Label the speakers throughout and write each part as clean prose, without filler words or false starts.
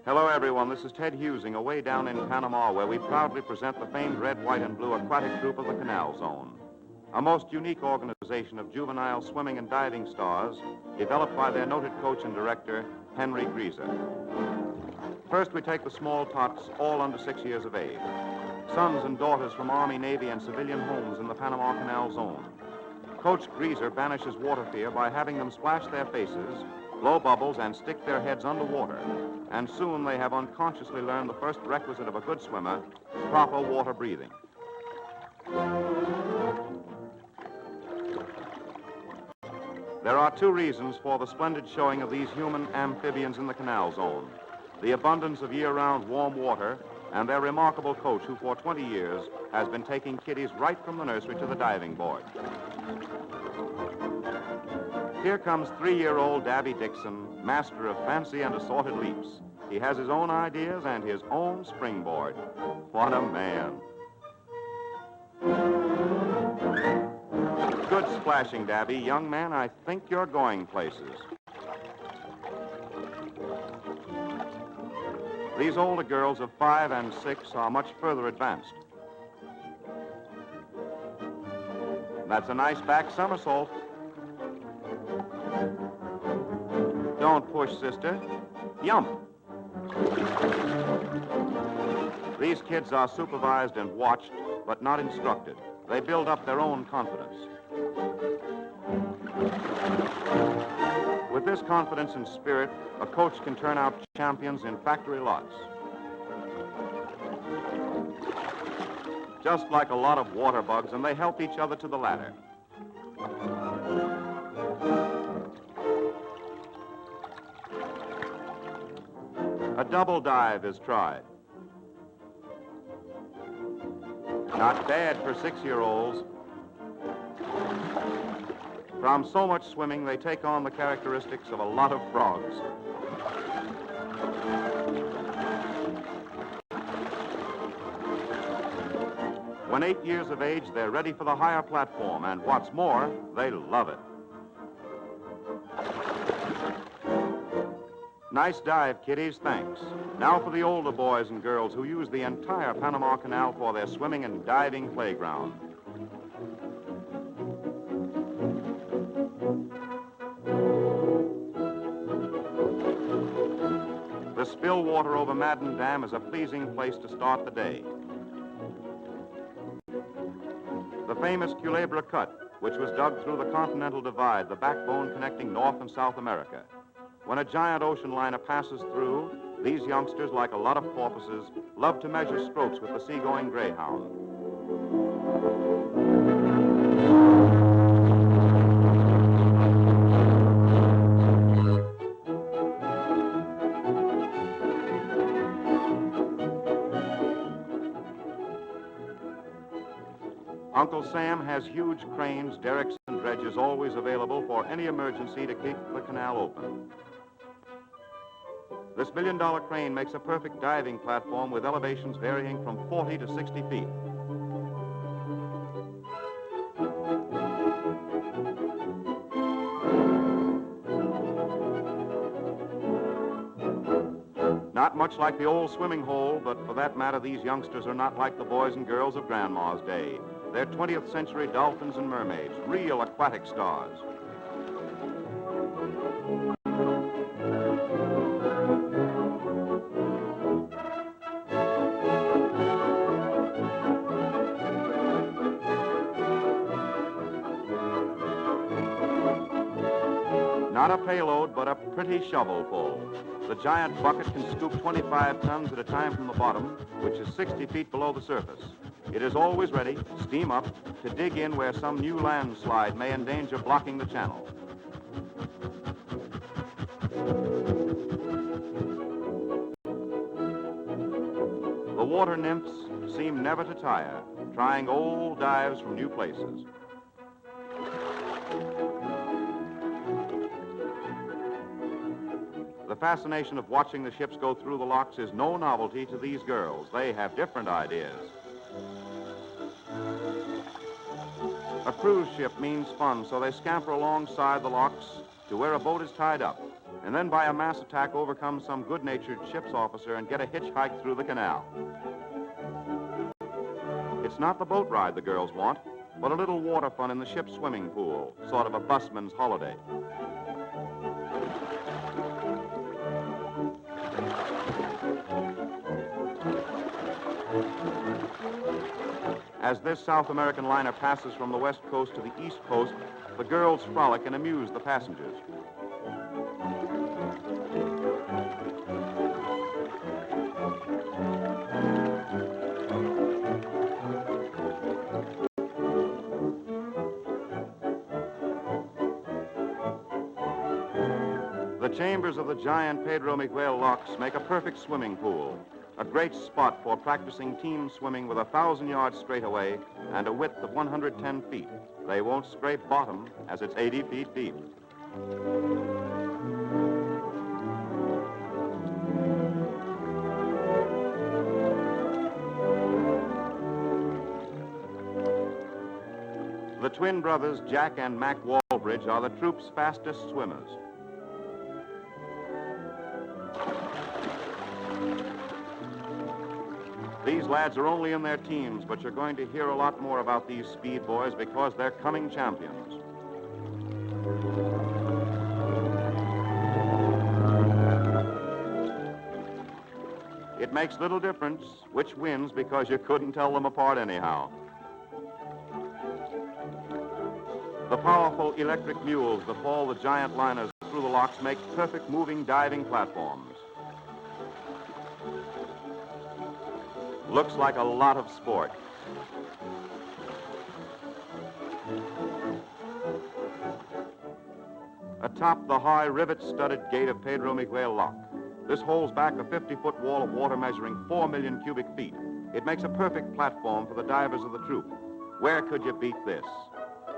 Speaker 1: Hello, everyone. This is Ted Husing, away down in Panama, where we proudly present the famed red, white, and blue aquatic troupe of the Canal Zone, a most unique organization of juvenile swimming and diving stars developed by their noted coach and director, Henry Grieser. First, we take the small tots, all under 6 years of age, sons and daughters from Army, Navy, and civilian homes in the Panama Canal Zone. Coach Grieser banishes water fear by having them splash their faces, blow bubbles, and stick their heads underwater. And soon they have unconsciously learned the first requisite of a good swimmer, proper water breathing. There are two reasons for the splendid showing of these human amphibians in the Canal Zone: the abundance of year-round warm water and their remarkable coach, who for 20 years has been taking kiddies right from the nursery to the diving board. Here comes 3-year-old Davy Dixon, master of fancy and assorted leaps. He has his own ideas and his own springboard. What a man. Good splashing, Davy. Young man, I think you're going places. These older girls of 5 and 6 are much further advanced. That's a nice back somersault. Don't push, sister. Yump. These kids are supervised and watched, but not instructed. They build up their own confidence. With this confidence and spirit, a coach can turn out champions in factory lots. Just like a lot of water bugs, and they help each other to the ladder. A double dive is tried. Not bad for 6-year-olds. From so much swimming, they take on the characteristics of a lot of frogs. When 8 years of age, they're ready for the higher platform, and what's more, they love it. Nice dive, kiddies, thanks. Now for the older boys and girls who use the entire Panama Canal for their swimming and diving playground. The spill water over Madden Dam is a pleasing place to start the day. The famous Culebra Cut, which was dug through the Continental Divide, the backbone connecting North and South America. When a giant ocean liner passes through, these youngsters, like a lot of porpoises, love to measure strokes with the seagoing greyhound. Uncle Sam has huge cranes, derricks, and dredges always available for any emergency to keep the canal open. This $1 million crane makes a perfect diving platform with elevations varying from 40 to 60 feet. Not much like the old swimming hole, but for that matter, these youngsters are not like the boys and girls of Grandma's day. They're 20th century dolphins and mermaids, real aquatic stars. Not a payload, but a pretty shovelful. The giant bucket can scoop 25 tons at a time from the bottom, which is 60 feet below the surface. It is always ready, steam up, to dig in where some new landslide may endanger blocking the channel. The water nymphs seem never to tire, trying old dives from new places. The fascination of watching the ships go through the locks is no novelty to these girls. They have different ideas. A cruise ship means fun, so they scamper alongside the locks to where a boat is tied up. and then by a mass attack overcome some good-natured ship's officer and get a hitchhike through the canal. It's not the boat ride the girls want, but a little water fun in the ship's swimming pool, sort of a busman's holiday. As this South American liner passes from the west coast to the east coast, the girls frolic and amuse the passengers. The chambers of the giant Pedro Miguel locks make a perfect swimming pool, a great spot for practicing team swimming with a 1,000-yard straightaway and a width of 110 feet. They won't scrape bottom as it's 80 feet deep. The twin brothers, Jack and Mac Walbridge, are the troupe's fastest swimmers. These lads are only in their teens, but you're going to hear a lot more about these speed boys because they're coming champions. It makes little difference which wins because you couldn't tell them apart anyhow. The powerful electric mules that haul the giant liners through the locks make perfect moving diving platforms. Looks like a lot of sport. Atop the high rivet-studded gate of Pedro Miguel Lock, this holds back a 50-foot wall of water measuring 4 million cubic feet. It makes a perfect platform for the divers of the troupe. Where could you beat this?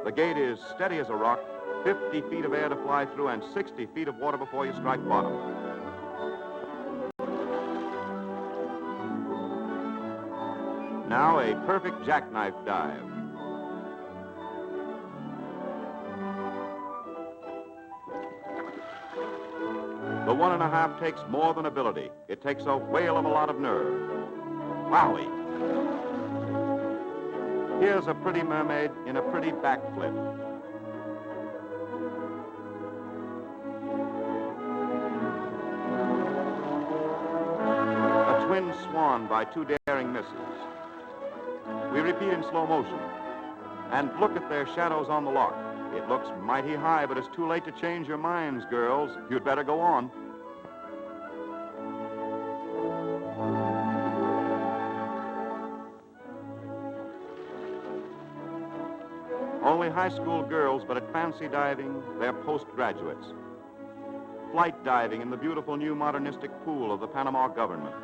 Speaker 1: The gate is steady as a rock, 50 feet of air to fly through, and 60 feet of water before you strike bottom. Now a perfect jackknife dive. The 1.5 takes more than ability. It takes a whale of a lot of nerve. Wowie! Here's a pretty mermaid in a pretty backflip. A twin swan by 2 daring misses. We repeat in slow motion. And look at their shadows on the lock. It looks mighty high, but it's too late to change your minds, girls. You'd better go on. Only high school girls, but at fancy diving, they're postgraduates. Flight diving in the beautiful new modernistic pool of the Panama government.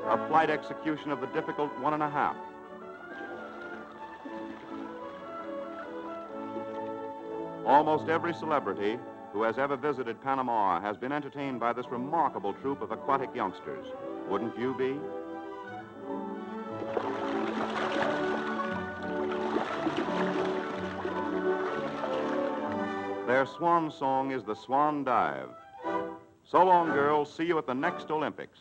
Speaker 1: A flight execution of the difficult 1.5. Almost every celebrity who has ever visited Panama has been entertained by this remarkable troupe of aquatic youngsters. Wouldn't you be? Their swan song is the swan dive. So long, girls. See you at the next Olympics.